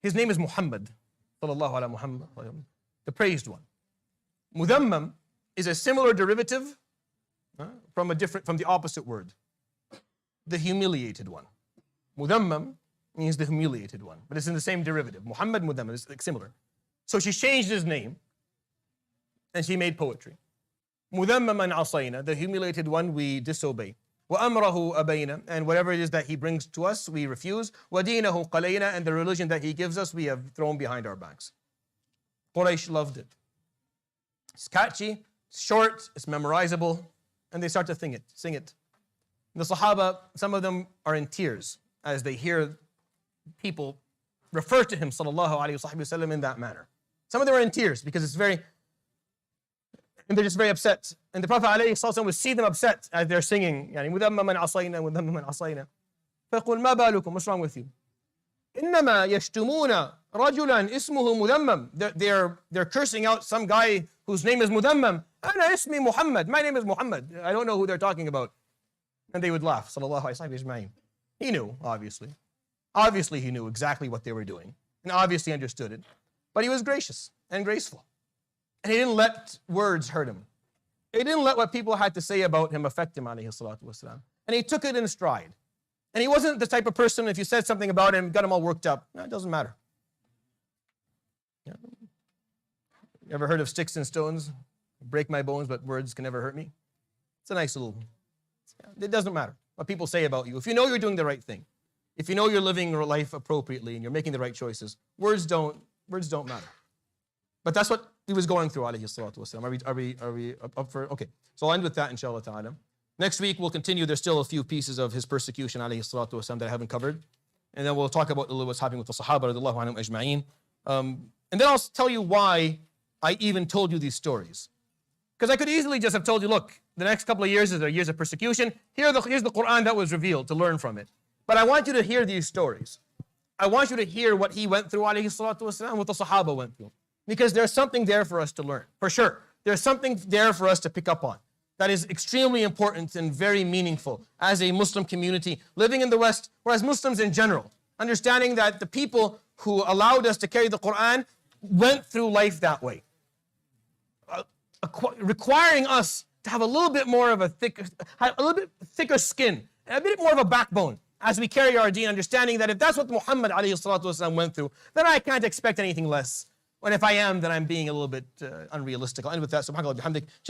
His name is Muhammad, sallallahu ala Muhammad, the praised one. Mudhammam is a similar derivative from the opposite word, the humiliated one. Mudhammam means the humiliated one, but it's in the same derivative. Muhammad Mudhammam is similar. So she changed his name, and she made poetry. Mudhammaman asayna, the humiliated one we disobey. Wa amrahu abayna, and whatever it is that he brings to us, we refuse. Wa deenahu qalayna, and the religion that he gives us, we have thrown behind our backs. Quraysh loved it. It's catchy, it's short, it's memorizable, and they start to sing it. The Sahaba, some of them are in tears as they hear people refer to him, sallallahu alayhi wa sallam, in that manner. Some of them are in tears because and they're just very upset. And the Prophet alayhi sallam would see them upset as they're singing, يعني مُذَمَّمًا عَصَيْنَا مُذَمَّمًا عَصَيْنَا. فَيقول مَا بَالُكُمْ, what's wrong with you? إِنَّمَا يَشْتُمُونَ رَجُلًا إِسْمُهُ مُذَمَّم. They're cursing out some guy whose name is Mudhammam. أَنَا إِسْمِي Muhammad. My name is Muhammad. I don't know who they're talking about. And they would laugh, sallallahu alayhi wa sallam. He knew, obviously. Obviously, he knew exactly what they were doing, and obviously understood it. But he was gracious and graceful. And he didn't let words hurt him. He didn't let what people had to say about him affect him, alayhi salatu wasalam. And he took it in stride. And he wasn't the type of person, if you said something about him, got him all worked up. No, it doesn't matter. You ever heard of sticks and stones? Break my bones, but words can never hurt me. It's a nice little, it doesn't matter what people say about you. If you know you're doing the right thing, if you know you're living your life appropriately and you're making the right choices, words don't matter. But that's what he was going through, alayhi salatu wasalam. Are we up for? Okay, so I'll end with that, inshallah ta'ala. Next week, we'll continue. There's still a few pieces of his persecution, alayhi salatu wasalam, that I haven't covered. And then we'll talk about what's happening with the Sahaba, radiallahu anhum ajma'een. And then I'll tell you why I even told you these stories. Because I could easily just have told you, look, the next couple of years are years of persecution. Here's the Quran that was revealed to learn from it. But I want you to hear these stories. I want you to hear what he went through, alayhi salatu wasalam, what the Sahaba went through. Because there's something there for us to learn, for sure. There's something there for us to pick up on that is extremely important and very meaningful as a Muslim community living in the West, or as Muslims in general. Understanding that the people who allowed us to carry the Quran went through life that way. Requiring us to have a little bit more of a little bit thicker skin, a bit more of a backbone as we carry our deen, understanding that if that's what Muhammad alayhi salatu wasalam went through, then I can't expect anything less. And if I am, then I'm being a little bit unrealistic. I'll end with that. Subhanallah, bihamdik.